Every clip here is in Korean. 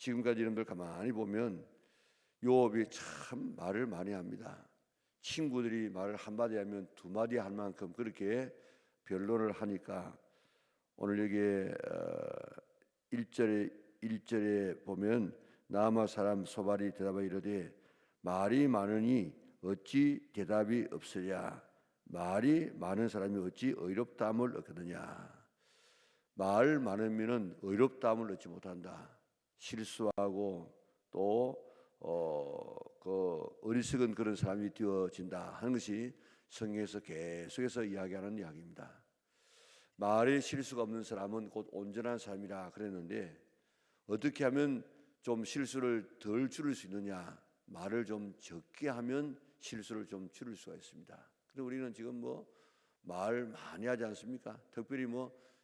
지금까지 이름들 가만히 보면 요업이 참 말을 많이 합니다. 친구들이 말을 한마디 하면 두마디 할 만큼 그렇게 변론을 하니까 오늘 여기에 1절에 보면 나아마 사람 소발이 대답하여 이르되 말이 많으니 어찌 대답이 없으랴. 말이 많은 사람이 어찌 의롭다함을 얻거느냐. 말 많으면은 의롭다함을 얻지 못한다. 실수하고 또 그 어리석은 그런 사람이 되어진다 하는 것이 성경에서 계속해서 이야기하는 이야기입니다. 말에 실수가 없는 사람은 곧 온전한 사람이라 그랬는데 어떻게 하면 좀 실수를 덜 줄일 수 있느냐? 말을 좀 적게 하면 실수를 좀 줄일 수가 있습니다. 그래서 우리는 지금 말 많이 하지 않습니까? 특별히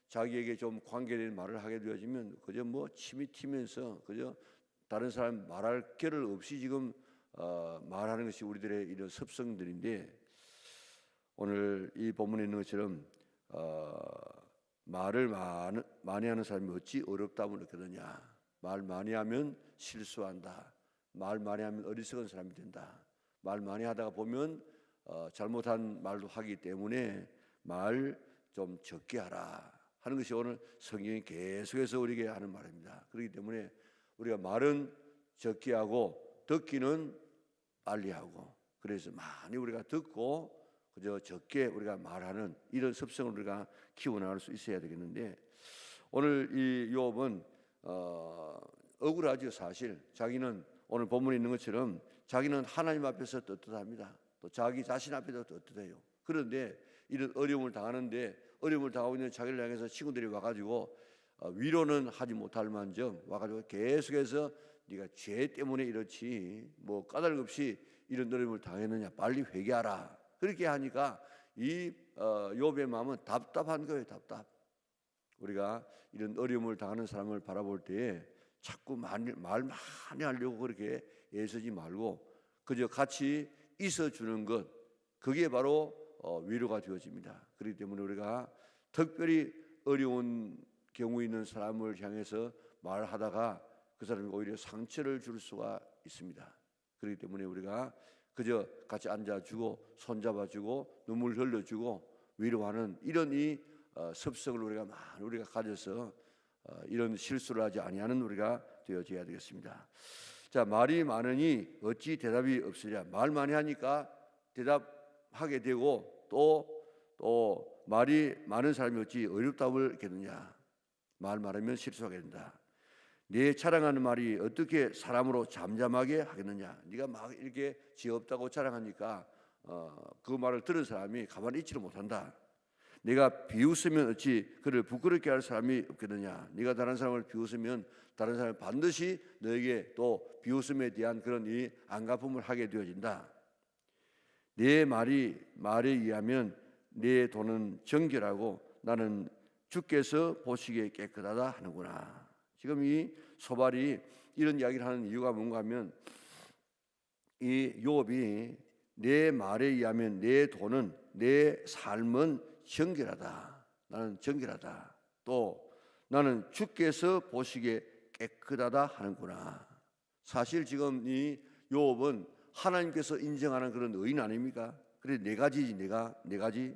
자기에게 좀 관계된 말을 하게 되어지면 그저 침이 튀면서 그저 다른 사람 말할 겨를 없이 지금 말하는 것이 우리들의 이런 습성들인데 오늘 이 본문에 있는 것처럼 말을 많이 하는 사람이 어찌 어렵다고 느끼느냐. 말 많이 하면 실수한다. 말 많이 하면 어리석은 사람이 된다. 말 많이 하다가 보면 잘못한 말도 하기 때문에 말 좀 적게 하라 하는 것이 오늘 성경이 계속해서 우리에게 하는 말입니다. 그렇기 때문에 우리가 말은 적게 하고 듣기는 빨리 하고 그래서 많이 우리가 듣고 그저 적게 우리가 말하는 이런 습성을 우리가 키워나갈 수 있어야 되겠는데 오늘 이 욥은 억울하죠. 사실 자기는 오늘 본문에 있는 것처럼 자기는 하나님 앞에서 떳떳합니다. 또 자기 자신 앞에도 떳떳해요. 그런데 이런 어려움을 당하는데 어려움을 당하고 있는 자기를 향해서 친구들이 와가지고 위로는 하지 못할 만정 와가지고 계속해서 네가 죄 때문에 이렇지 까닭 없이 이런 어려움을 당했느냐 빨리 회개하라 그렇게 하니까 이 욥의 마음은 답답한 거예요. 답답. 우리가 이런 어려움을 당하는 사람을 바라볼 때에 자꾸 말 많이 하려고 그렇게 애쓰지 말고 그저 같이 있어주는 것 그게 바로 위로가 되어집니다. 그렇기 때문에 우리가 특별히 어려운 경우 있는 사람을 향해서 말하다가 그 사람이 오히려 상처를 줄 수가 있습니다. 그렇기 때문에 우리가 그저 같이 앉아주고 손잡아주고 눈물 흘려주고 위로하는 이런 이 습성을 우리가 가져서 이런 실수를 하지 아니하는 우리가 되어져야 되겠습니다. 자, 말이 많으니 어찌 대답이 없으랴. 말 많이 하니까 대답하게 되고 또 말이 많은 사람이 어찌 어렵다고 하겠느냐. 말 많으면 실수하게 된다. 네 자랑하는 말이 어떻게 사람으로 잠잠하게 하겠느냐. 네가 막 이렇게 지없다고 자랑하니까 그 말을 들은 사람이 가만히 있지를 못한다. 네가 비웃으면 어찌 그를 부끄럽게 할 사람이 없겠느냐. 네가 다른 사람을 비웃으면 다른 사람은 반드시 너에게 또 비웃음에 대한 그런 이 안갚음을 하게 되어진다. 네 말에 의하면 네 돈은 정결하고 나는 주께서 보시기에 깨끗하다 하는구나. 지금 이 소발이 이런 이야기를 하는 이유가 뭔가 하면 이 욥이 내 말에 의하면 내 돈은 내 삶은 정결하다. 나는 정결하다. 또 나는 주께서 보시기에 깨끗하다 하는구나. 사실 지금 이 욥은 하나님께서 인정하는 그런 의인 아닙니까? 그래 네 가지지. 네 가지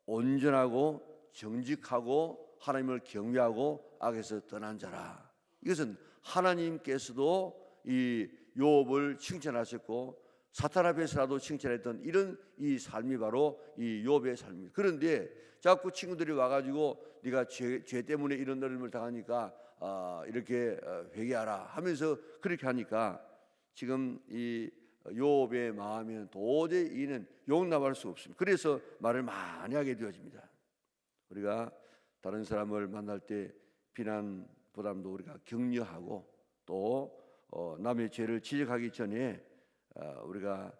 온전하고 정직하고 하나님을 경외하고 악에서 떠난 자라. 이것은 하나님께서도 이 욥을 칭찬하셨고 사탄 앞에서라도 칭찬했던 이런 이 삶이 바로 이 욥의 삶입니다. 그런데 자꾸 친구들이 와가지고 네가 죄 때문에 이런 어려움을 당하니까 이렇게 회개하라 하면서 그렇게 하니까 지금 이 욥의 마음에는 도저히 이는 용납할 수 없습니다. 그래서 말을 많이 하게 되어집니다. 우리가 다른 사람을 만날 때 비난보다도 우리가 격려하고 또 남의 죄를 지적하기 전에 우리가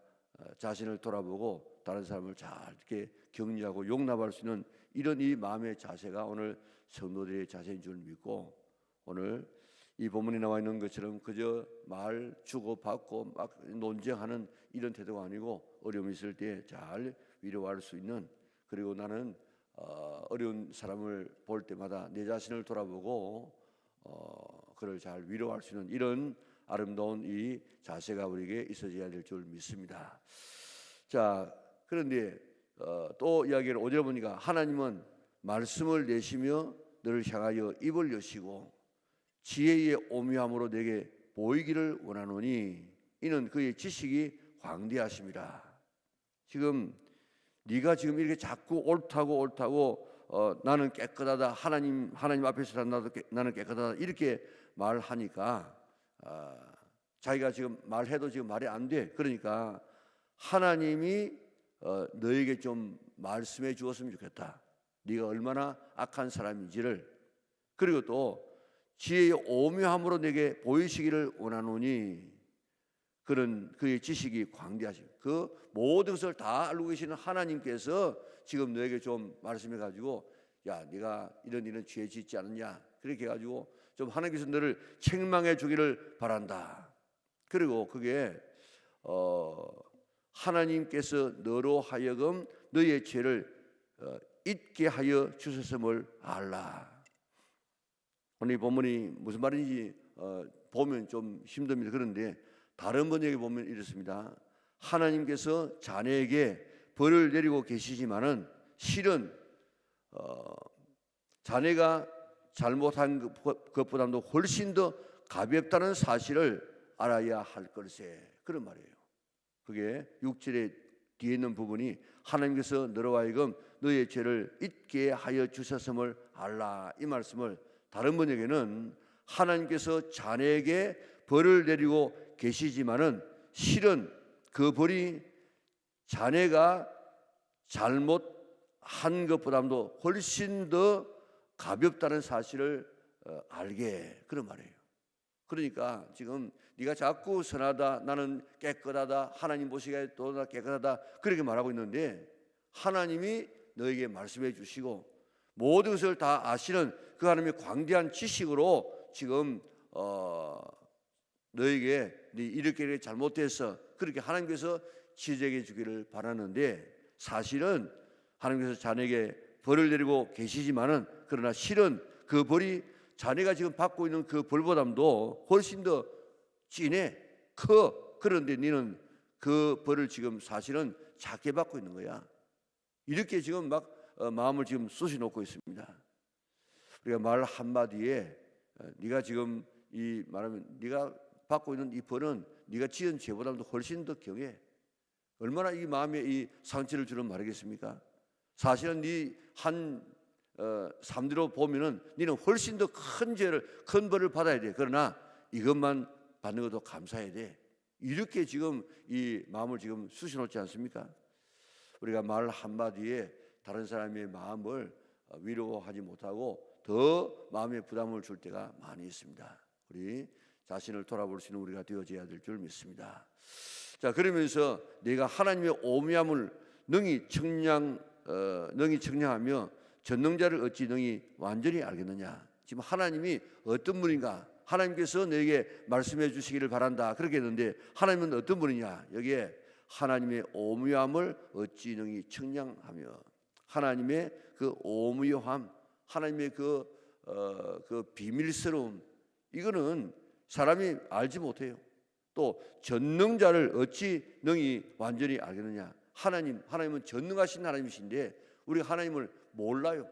자신을 돌아보고 다른 사람을 잘 이렇게 격려하고 용납할 수 있는 이런 이 마음의 자세가 오늘 성도들의 자세인 줄 믿고 오늘 이 본문에 나와 있는 것처럼 그저 말 주고받고 막 논쟁하는 이런 태도가 아니고 어려움이 있을 때 잘 위로할 수 있는 그리고 나는 어려운 사람을 볼 때마다 내 자신을 돌아보고 그를 잘 위로할 수 있는 이런 아름다운 이 자세가 우리에게 있어져야 될 줄 믿습니다. 자, 그런데 또 이야기를 5절에 보니까 하나님은 말씀을 내시며 너를 향하여 입을 여시고 지혜의 오묘함으로 내게 보이기를 원하노니 이는 그의 지식이 광대하심이라. 지금 네가 지금 이렇게 자꾸 옳다고 나는 깨끗하다, 하나님 앞에서 나는 깨끗하다 이렇게 말하니까 자기가 지금 말해도 지금 말이 안 돼. 그러니까 하나님이 너에게 좀 말씀해 주었으면 좋겠다. 네가 얼마나 악한 사람인지를, 그리고 또 지혜의 오묘함으로 내게 보이시기를 원하노니 그런 그의 지식이 광대하심. 그 모든 것을 다 알고 계시는 하나님께서 지금 너에게 좀 말씀해 가지고 야, 네가 이런 죄 짓지 않느냐 그렇게 해가지고 좀 하나님께서 너를 책망해 주기를 바란다. 그리고 그게 하나님께서 너로 하여금 너의 죄를 잊게 하여 주셨음을 알라. 오늘 이 본문이 무슨 말인지 보면 좀 힘듭니다. 그런데 다른 번역에 보면 이렇습니다. 하나님께서 자네에게 벌을 내리고 계시지만은 실은 자네가 잘못한 것보다도 훨씬 더 가볍다는 사실을 알아야 할 걸세. 그런 말이에요. 그게 6절에 뒤에 있는 부분이 하나님께서 너로 하여금 너의 죄를 잊게 하여 주셨음을 알라. 이 말씀을 다른 번역에는 하나님께서 자네에게 벌을 내리고 계시지만은 실은 그 벌이 자네가 잘못한 것보다도 훨씬 더 가볍다는 사실을 알게, 그런 말이에요. 그러니까 지금 네가 자꾸 선하다, 나는 깨끗하다, 하나님 보시기에 또 나 깨끗하다 그렇게 말하고 있는데 하나님이 너에게 말씀해 주시고 모든 것을 다 아시는 그 하나님의 광대한 지식으로 지금 너에게 네 이렇게 잘못해서 그렇게 하나님께서 지적해 주기를 바라는데 사실은 하나님께서 자네에게 벌을 내리고 계시지만은 그러나 실은 그 벌이 자네가 지금 받고 있는 그 벌보다도 훨씬 더 진해 커. 그런데 너는 그 벌을 지금 사실은 작게 받고 있는 거야. 이렇게 지금 막 마음을 지금 쑤시놓고 있습니다. 우리가 말 한마디에 네가 지금 이 말하면 네가 받고 있는 이 벌은 네가 지은 죄보다도 훨씬 더 경해. 얼마나 이 마음에 이 상처를 주는 말이겠습니까? 사실은 네 한 삶대로 보면은 너는 훨씬 더 큰 죄를, 큰 벌을 받아야 돼. 그러나 이것만 받는 것도 감사해야 돼. 이렇게 지금 이 마음을 지금 쑤시놓지 않습니까? 우리가 말 한마디에 다른 사람의 마음을 위로하지 못하고 더 마음에 부담을 줄 때가 많이 있습니다. 우리 자신을 돌아볼 수 있는 우리가 되어져야 될 줄 믿습니다. 자, 그러면서 내가 하나님의 오묘함을 능히 청량하며 전능자를 어찌 능히 완전히 알겠느냐. 지금 하나님이 어떤 분인가, 하나님께서 너에게 말씀해 주시기를 바란다 그렇게 했는데 하나님은 어떤 분이냐. 여기에 하나님의 오묘함을 어찌 능히 청량하며, 하나님의 그 오묘함, 하나님의 그 비밀스러움, 이거는 사람이 알지 못해요. 또 전능자를 어찌 능히 완전히 알겠느냐. 하나님은 전능하신 하나님이신데 우리가 하나님을 몰라요.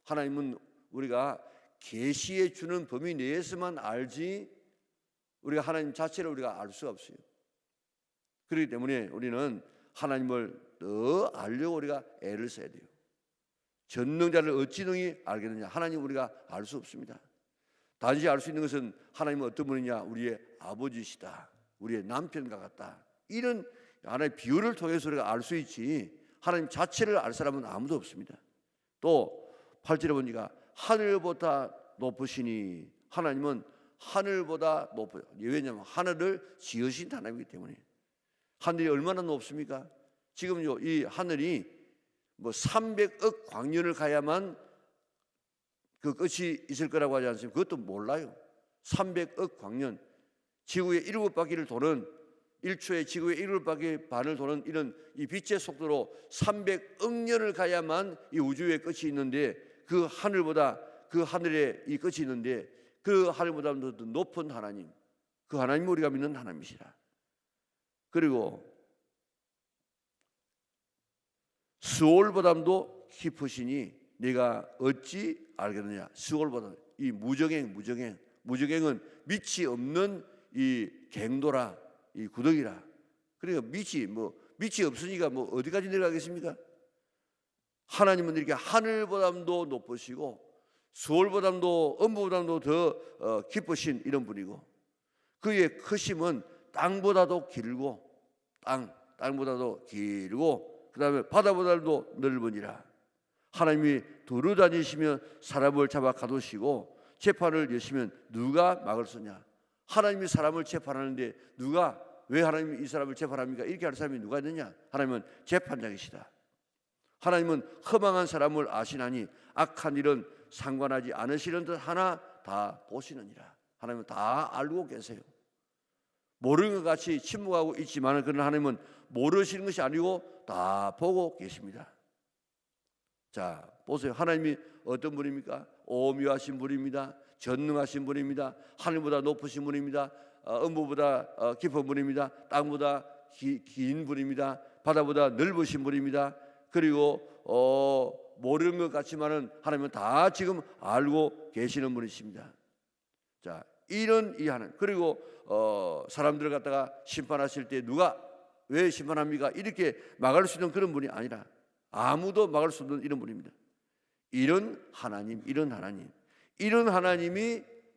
하나님은 우리가 계시해 주는 범위 내에서만 알지 우리가 하나님 자체를 우리가 알 수 없어요. 그렇기 때문에 우리는 하나님을 더 알려고 우리가 애를 써야 돼요. 전능자를 어찌 능히 알겠느냐. 하나님 우리가 알 수 없습니다. 단지 알 수 있는 것은 하나님은 어떤 분이냐. 우리의 아버지시다, 우리의 남편과 같다, 이런 하나님의 비유를 통해서 우리가 알 수 있지 하나님 자체를 알 사람은 아무도 없습니다. 또 8절에 보니까 하늘보다 높으시니, 하나님은 하늘보다 높아요. 왜냐하면 하늘을 지으신 하나님이기 때문에. 하늘이 얼마나 높습니까? 지금요 이 하늘이 뭐 300억 광년을 가야만 그 끝이 있을 거라고 하지 않습니까? 그것도 몰라요. 300억 광년, 지구의 7바퀴를 도는 1초에 지구의 7바퀴 반을 도는 이런 이 빛의 속도로 300억 년을 가야만 이 우주의 끝이 있는데 그 하늘보다, 그 하늘에 이 끝이 있는데 그 하나님보다도 더 높은 하나님, 그 하나님을 우리가 믿는 하나님이시라. 그리고 수월보다도 깊으시니 네가 어찌 알겠느냐. 수월보다 이 무정행은 밑이 없는 이 갱도라, 이 구덩이라. 그러니까 밑이 없으니까 어디까지 내려가겠습니까? 하나님은 이렇게 하늘보다도 높으시고 수월보다도 엄부보다도 더 깊으신 이런 분이고, 그의 크심은 땅보다도 길고 땅보다도 길고 그다음에 바다보다도 넓으니라. 하나님이 두루 다니시며 사람을 잡아 가두시고 재판을 여시면 누가 막을 서냐. 하나님이 사람을 재판하는데 왜 하나님이 이 사람을 재판합니까? 이렇게 할 사람이 누가 있느냐? 하나님은 재판장이시다. 하나님은 허망한 사람을 아시나니 악한 일은 상관하지 않으시는 듯 하나 다 보시느니라. 하나님은 다 알고 계세요. 모르는 것 같이 침묵하고 있지만 그러나 하나님은 모르시는 것이 아니고 다 보고 계십니다. 자, 보세요. 하나님이 어떤 분입니까? 오묘하신 분입니다. 전능하신 분입니다. 하늘보다 높으신 분입니다. 음부보다 깊은 분입니다. 땅보다 긴 분입니다. 바다보다 넓으신 분입니다. 그리고 모르는 것 같지만은 하나님은 다 지금 알고 계시는 분이십니다. 자, 이런 이 하나님. 그리고 사람들을 갖다가 심판하실 때 누가 왜 심판합니까? 이렇게 막을 수 있는 그런 분이 아니라 아무도 막을 수 없는 이런 분입니다. 이런 하나님이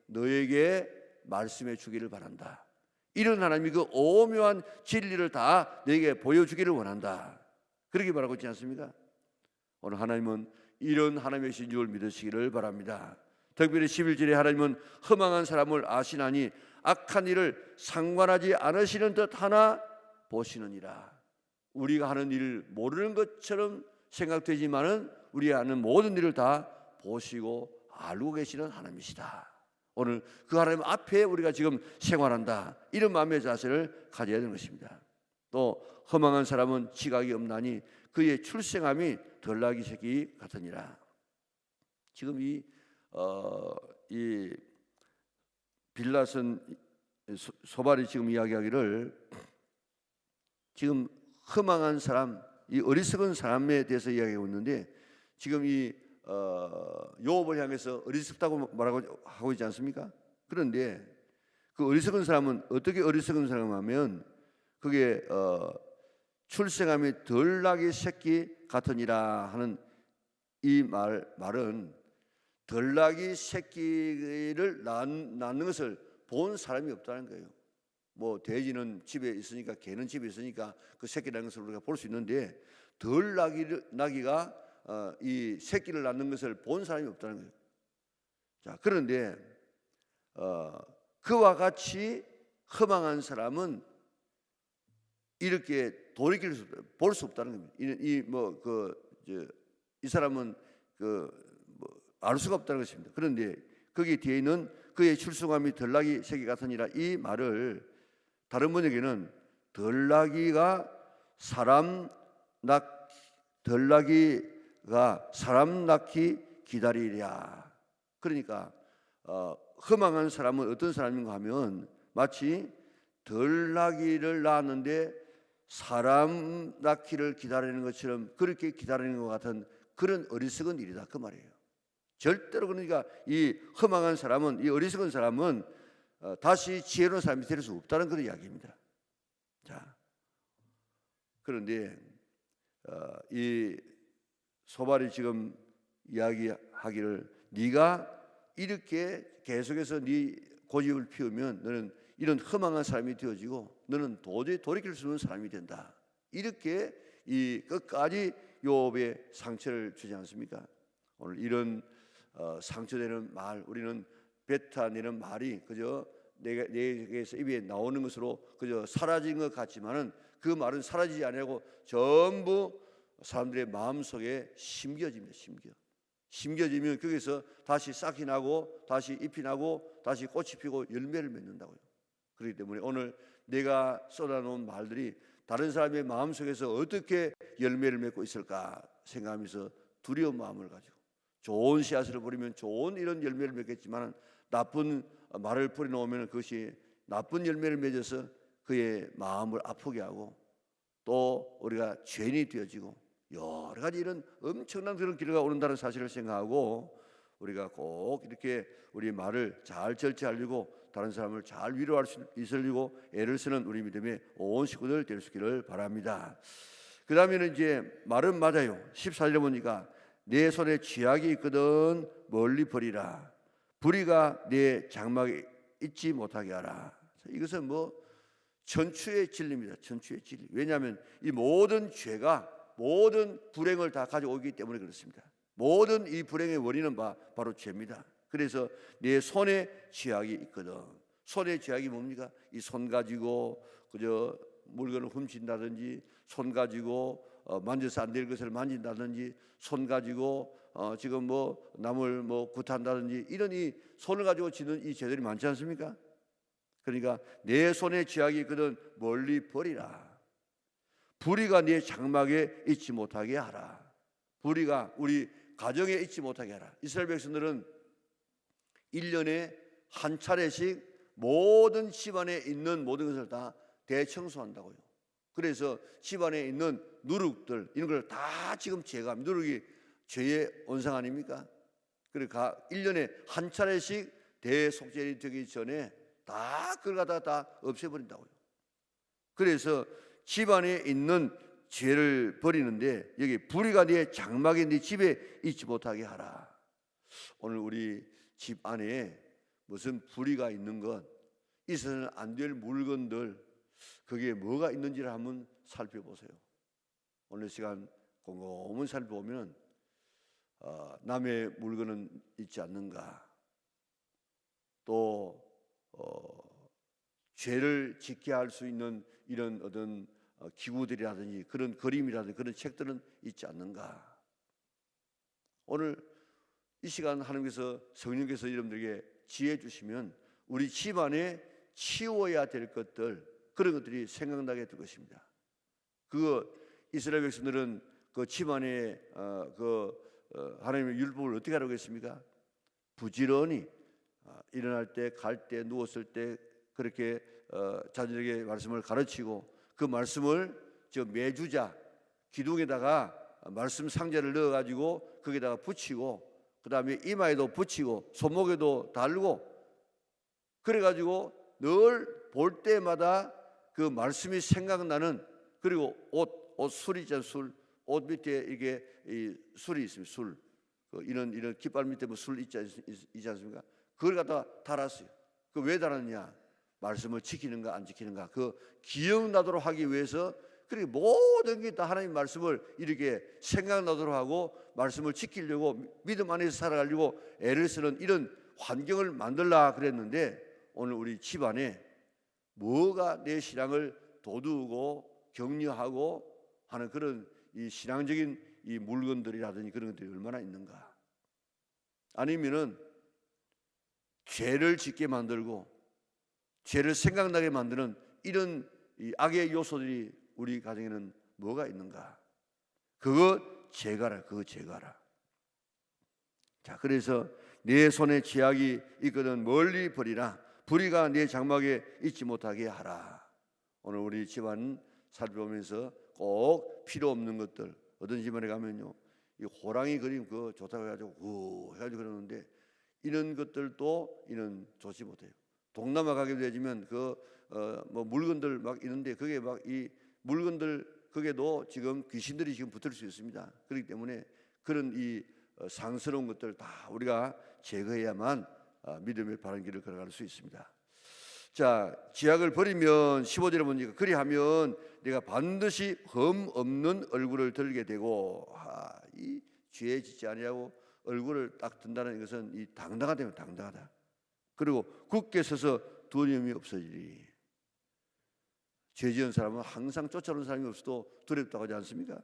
너에게 말씀해 주기를 바란다. 이런 하나님이 그 오묘한 진리를 다 너에게 보여주기를 원한다. 그렇게 말하고 있지 않습니까? 오늘 하나님은 이런 하나님이신 줄 믿으시기를 바랍니다. 특별히 11절에 하나님은 허망한 사람을 아시나니 악한 일을 상관하지 않으시는 듯 하나 보시느니라. 우리가 하는 일을 모르는 것처럼 생각되지만은 우리가 하는 모든 일을 다 보시고 알고 계시는 하나님이시다. 오늘 그 하나님 앞에 우리가 지금 생활한다. 이런 마음의 자세를 가져야 되는 것입니다. 또 허망한 사람은 지각이 없나니 그의 출생함이 덜나귀 새끼 같으니라. 지금 이 빌라선 소발이 지금 이야기하기를 지금 허망한 사람, 이 어리석은 사람에 대해서 이야기하고 있는데 지금 이 요업을 향해서 어리석다고 말하고 하고 있지 않습니까? 그런데 그 어리석은 사람은 어떻게 어리석은 사람하면 그게 출생함이 덜 나기 새끼 같으니라 하는 이 말은 덜 나기 새끼를 낳는 것을 본 사람이 없다는 거예요. 뭐 돼지는 집에 있으니까 개는 집에 있으니까 그 새끼라는 것을 우리가 볼 수 있는데 덜 나기가 이 새끼를 낳는 것을 본 사람이 없다는 거예요. 자, 그런데 그와 같이 허망한 사람은 이렇게 돌이킬 볼 수 없다는 겁니다. 이 사람은 알 수가 없다는 것입니다. 그런데 거기 뒤에 있는 그의 출생함이 덜나귀 새끼 같으니라 이 말을 다른 번역에는 덜나귀가 사람 낳기 기다리랴. 그러니까 허망한 사람은 어떤 사람인가 하면 마치 덜나귀를 낳았는데 사람 낳기를 기다리는 것처럼 그렇게 기다리는 것 같은 그런 어리석은 일이다 그 말이에요. 절대로 그러니까 이 허망한 사람은, 이 어리석은 사람은 다시 지혜로운 사람이 될 수 없다는 그런 이야기입니다. 자, 그런데 이 소발이 지금 이야기하기를 네가 이렇게 계속해서 네 고집을 피우면 너는 이런 허망한 사람이 되어지고 너는 도저히 돌이킬 수 없는 사람이 된다. 이렇게 이 끝까지 욥의 상처를 주지 않습니까? 오늘 이런 상처되는 말, 우리는 뱉어내는 말이 그저 내게서 입에 나오는 것으로 그저 사라진 것 같지만은 그 말은 사라지지 아니하고 전부 사람들의 마음속에 심겨집니다. 심겨지면 거기서 다시 싹이 나고 다시 잎이 나고 다시 꽃이 피고 열매를 맺는다고요. 그렇기 때문에 오늘 내가 쏟아놓은 말들이 다른 사람의 마음속에서 어떻게 열매를 맺고 있을까 생각하면서 두려운 마음을 가지고 좋은 씨앗을 버리면 좋은 이런 열매를 맺겠지만 나쁜 말을 뿌려놓으면 그것이 나쁜 열매를 맺어서 그의 마음을 아프게 하고 또 우리가 죄인이 되어지고 여러 가지 이런 엄청난 그런 기회가 오는다는 사실을 생각하고 우리가 꼭 이렇게 우리 말을 잘 절제하려고 다른 사람을 잘 위로할 수 있으려고 애를 쓰는 우리 믿음의 온 식구들 될 수 있기를 바랍니다. 그 다음에는 이제 말은 맞아요. 14절에 보니까 내 손에 쥐약이 있거든 멀리 버리라. 불의가 내 장막에 있지 못하게 하라. 이것은 뭐 천추의 진리입니다. 천추의 진리. 왜냐하면 이 모든 죄가 모든 불행을 다 가져오기 때문에 그렇습니다. 모든 이 불행의 원인은 바로 죄입니다. 그래서 내 손에 쥐약이 있거든. 손에 쥐약이 뭡니까? 이 손 가지고 그저 물건을 훔친다든지, 손 가지고 만져서 안 될 것을 만진다든지, 손 가지고 지금 뭐 남을 뭐 구탄다든지, 이런 이 손을 가지고 지는 이 죄들이 많지 않습니까? 그러니까 내 손에 쥐약이 있거든 멀리 버리라. 불의가 네 장막에 있지 못하게 하라. 불의가 우리 가정에 있지 못하게 하라. 이스라엘 백성들은 1년에 한 차례씩 모든 집안에 있는 모든 것을 다 대청소한다고요. 그래서 집안에 있는 누룩들 이런 걸 다 지금 제거합니다. 누룩이 죄의 원상 아닙니까? 그러니까 1년에 한 차례씩 대속죄이 되기 전에 다 그걸 갖다가 다 없애버린다고요. 그래서 집안에 있는 죄를 버리는데 여기 불의가 네 장막에 네 집에 있지 못하게 하라. 오늘 우리 집 안에 무슨 불의가 있는 것, 있어서는 안 될 물건들, 그게 뭐가 있는지를 한번 살펴보세요. 오늘 시간 곰곰이 살펴보면 남의 물건은 있지 않는가, 또 죄를 짓게 할 수 있는 이런 어떤 기구들이라든지 그런 그림이라든지 그런 책들은 있지 않는가. 오늘 이 시간 하나님께서 성령께서 여러분들에게 지혜 주시면 우리 집안에 치워야 될 것들, 그런 것들이 생각나게 될 것입니다. 그 이스라엘 백성들은 그 집안에 하나님의 율법을 어떻게 하라고 했습니까? 부지런히 일어날 때, 갈 때, 누웠을 때 그렇게 자녀에게 말씀을 가르치고 그 말씀을 저 매주자 기둥에다가 말씀 상자를 넣어가지고 거기다가 붙이고 그 다음에 이마에도 붙이고 손목에도 달고 그래가지고 늘 볼 때마다 그 말씀이 생각나는, 그리고 옷 술 있잖아요. 옷 밑에 이게 술이 있습니다. 술 이런 깃발 밑에 뭐 술 있지 않습니까? 그걸 갖다 달았어요. 그 왜 달았냐? 말씀을 지키는가 안 지키는가 그 기억나도록 하기 위해서. 그리고 모든 게 다 하나님 말씀을 이렇게 생각나도록 하고 말씀을 지키려고 믿음 안에서 살아가려고 애를 쓰는 이런 환경을 만들라 그랬는데, 오늘 우리 집안에 뭐가 내 신앙을 도두고 격려하고 하는 그런 이 신앙적인 이 물건들이라든지 그런 것들이 얼마나 있는가. 아니면은 죄를 짓게 만들고 죄를 생각나게 만드는 이런 이 악의 요소들이 우리 가정에는 뭐가 있는가. 그거 제거하라. 그거 제거하라. 자, 그래서 내 손에 쥐약이 있거든 멀리 버리라. 불의가 내 장막에 있지 못하게 하라. 오늘 우리 집안 살펴보면서 꼭 필요 없는 것들, 어떤 집안에 가면요 이 호랑이 그림 그거 좋다고 해가지고 해가지고 그러는데 이런 것들도 이는 좋지 못해요. 동남아 가게 되면 뭐 물건들 막 있는데 그게 막 이 물건들 거기에도 지금 귀신들이 지금 붙을 수 있습니다. 그렇기 때문에 그런 이 상스러운 것들 다 우리가 제거해야만 믿음의 바른 길을 걸어갈 수 있습니다. 자, 쥐약을 버리면 15절에 보니까 그리하면 내가 반드시 흠 없는 얼굴을 들게 되고, 이 죄에 짓지 아니하고 얼굴을 딱 든다는 것은 이 당당하다면 당당하다. 그리고 굳게 서서 두려움이 없어지리. 죄 지은 사람은 항상 쫓아오는 사람이 없어도 두렵다고 하지 않습니까?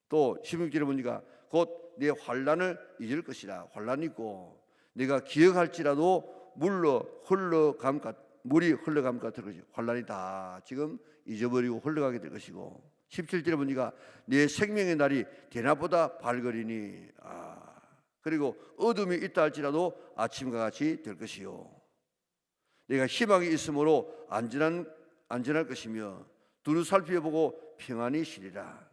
또 16절에 보니까 곧 내 환난을 잊을 것이라. 환난이 있고 내가 기억할지라도 물이 흘러감 같을 것이고, 환난이 다 지금 잊어버리고 흘러가게 될 것이고, 17절에 보니까 내 생명의 날이 대낮보다 밝으리니. 그리고 어둠이 있다 할지라도 아침과 같이 될 것이요. 내가 희망이 있으므로 안전할 것이며 두루 살펴보고 평안히 쉬리라.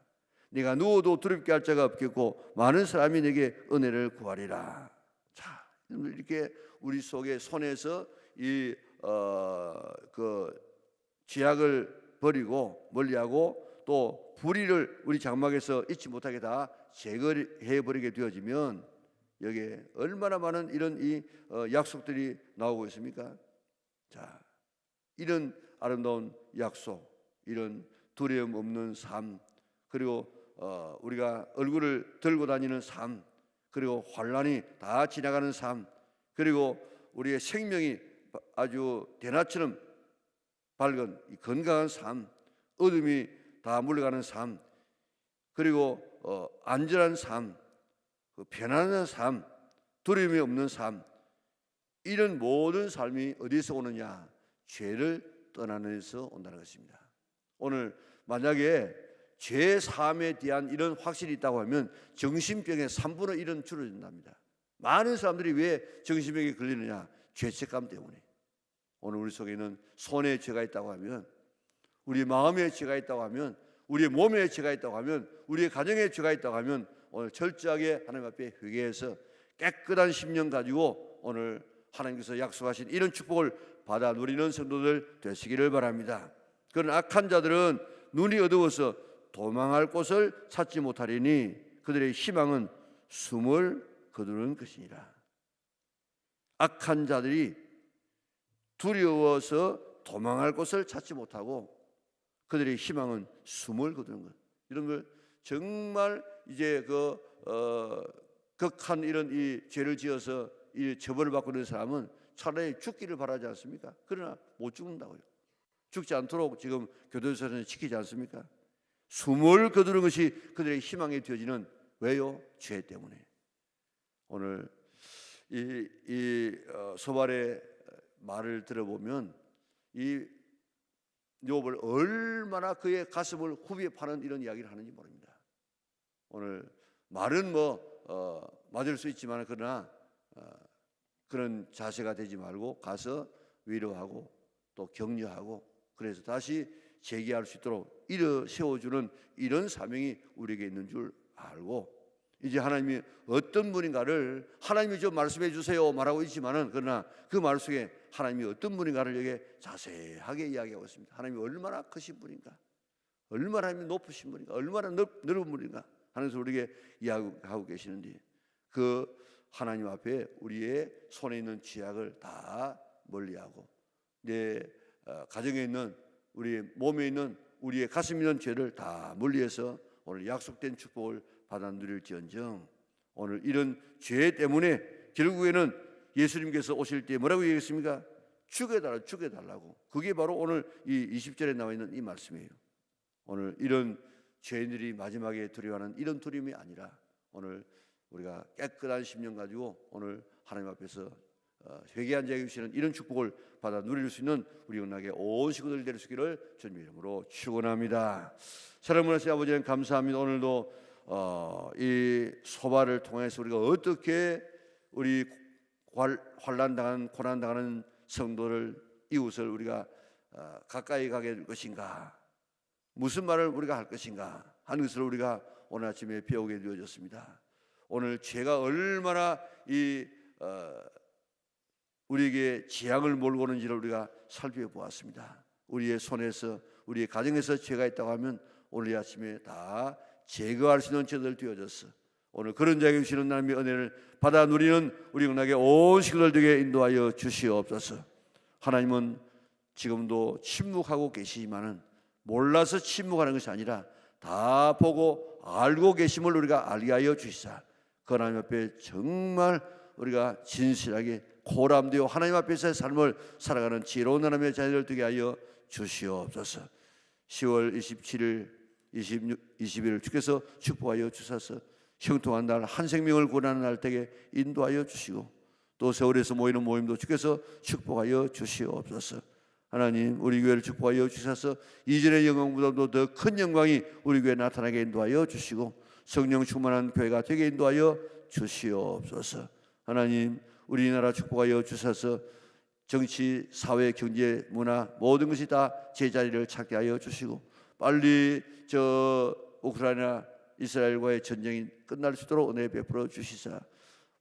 내가 누워도 두렵게 할 자가 없겠고 많은 사람이 내게 은혜를 구하리라. 자, 이렇게 우리 속에 손에서 이 죄악을 버리고 멀리하고 또 불의를 우리 장막에서 잊지 못하게 다 제거해 버리게 되어지면 여기에 얼마나 많은 이런 약속들이 나오고 있습니까? 자, 이런 아름다운 약속, 이런 두려움 없는 삶, 그리고 우리가 얼굴을 들고 다니는 삶, 그리고 환난이 다 지나가는 삶, 그리고 우리의 생명이 아주 대낮처럼 밝은 건강한 삶, 어둠이 다 물러가는 삶, 그리고 안전한 삶, 편안한 삶, 두려움이 없는 삶, 이런 모든 삶이 어디서 오느냐? 죄를 떠나는 데서 온다는 것입니다. 오늘 만약에 죄 사함에 대한 이런 확신이 있다고 하면 정신병의 3분의 1은 줄어든답니다. 많은 사람들이 왜 정신병에 걸리느냐? 죄책감 때문에. 오늘 우리 속에는 손에 죄가 있다고 하면, 우리 마음에 죄가 있다고 하면, 우리의 몸에 죄가 있다고 하면, 우리의 가정에 죄가 있다고 하면 오늘 철저하게 하나님 앞에 회개해서 깨끗한 심령 가지고 오늘 하나님께서 약속하신 이런 축복을 받아 누리는 성도들 되시기를 바랍니다. 그런 악한 자들은 눈이 어두워서 도망할 곳을 찾지 못하리니 그들의 희망은 숨을 거두는 것이니라. 악한 자들이 두려워서 도망할 곳을 찾지 못하고 그들의 희망은 숨을 거두는 것. 이런 걸 정말 이제 극한 이런 이 죄를 지어서 이 처벌을 받고 있는 사람은 차라리 죽기를 바라지 않습니까? 그러나 못 죽는다고요. 죽지 않도록 지금 교도소에서는 지키지 않습니까? 숨을 거두는 것이 그들의 희망이 되어지는, 왜요? 죄 때문에. 오늘 이 소발의 말을 들어보면 이 욥을 얼마나 그의 가슴을 후비에 파는 이런 이야기를 하는지 모릅니다. 오늘 말은 맞을 수 있지만 그러나 그런 자세가 되지 말고 가서 위로하고 또 격려하고 그래서 다시 재기할 수 있도록 일어 세워주는 이런 사명이 우리에게 있는 줄 알고, 이제 하나님이 어떤 분인가를 하나님이 좀 말씀해 주세요 말하고 있지만은 그러나 그 말 속에 하나님이 어떤 분인가를 여기에 자세하게 이야기하고 있습니다. 하나님이 얼마나 크신 분인가, 얼마나 하나님이 높으신 분인가, 얼마나 넓은 분인가 하면서 우리에게 이야기하고 계시는데, 그 하나님 앞에 우리의 손에 있는 죄악을 다 멀리하고 내 가정에 있는, 우리 몸에 있는, 우리의 가슴에 있는 죄를 다 멀리해서 오늘 약속된 축복을 받아 누릴지언정, 오늘 이런 죄 때문에 결국에는 예수님께서 오실 때 뭐라고 얘기했습니까? 죽여달라고. 그게 바로 오늘 이 20절에 나와 있는 이 말씀이에요. 오늘 이런 죄인들이 마지막에 두려워하는 이런 두려움이 아니라 오늘 우리가 깨끗한 심령 가지고 오늘 하나님 앞에서 회개한 자에게 주시는 이런 축복을 받아 누릴 수 있는 우리 은하계 온 식구들 될 수 있기를 주님의 이름으로 축원합니다. 사랑하는 하나님 아버지, 감사합니다. 오늘도 이 소발을 통해서 우리가 어떻게 우리 환난당하는 고난당하는 성도를, 이웃을 우리가 가까이 가게 될 것인가, 무슨 말을 우리가 할 것인가 하는 것을 우리가 오늘 아침에 배우게 되어졌습니다. 오늘 죄가 얼마나 우리에게 재앙을 몰고 오는지를 우리가 살펴보았습니다. 우리의 손에서, 우리의 가정에서 죄가 있다고 하면 오늘 아침에 다 제거할 수 있는 죄들 되어졌어. 오늘 그런 자에게 주시는 하나님의 은혜를 받아 누리는 우리 은하계 온 식구들 되게 인도하여 주시옵소서. 하나님은 지금도 침묵하고 계시지만은 몰라서 침묵하는 것이 아니라 다 보고 알고 계심을 우리가 알게 하여 주시사, 그 하나님 앞에 정말 우리가 진실하게 고람되어 하나님 앞에서의 삶을 살아가는 지혜로운 하나님의 자녀들 되게 하여 주시옵소서. 10월 27일, 20일 주께서 축복하여 주셔서 형통한 날, 한 생명을 구원하는 날 되게 인도하여 주시고, 또 세월에서 모이는 모임도 주께서 축복하여 주시옵소서. 하나님, 우리 교회를 축복하여 주셔서 이전의 영광보다도 더 큰 영광이 우리 교회에 나타나게 인도하여 주시고 성령 충만한 교회가 되게 인도하여 주시옵소서. 하나님, 우리나라 축복하여 주셔서 정치, 사회, 경제, 문화 모든 것이 다 제자리를 찾게 하여 주시고 빨리 저 우크라이나 이스라엘과의 전쟁이 끝날 수 있도록 은혜 베풀어 주시사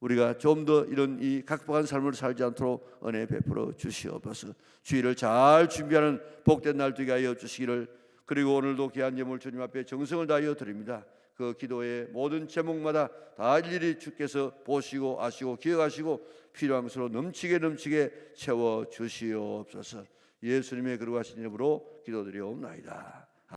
우리가 좀 더 이런 이 각박한 삶을 살지 않도록 은혜 베풀어 주시옵소서. 주일을 잘 준비하는 복된 날 되게 하여 주시기를, 그리고 오늘도 귀한 예물 주님 앞에 정성을 다하여 드립니다. 그 기도의 모든 제목마다 다 일일이 주께서 보시고 아시고 기억하시고 필요한 것으로 넘치게 채워 주시옵소서. 예수님의 거룩하신 이름으로 기도드리옵나이다.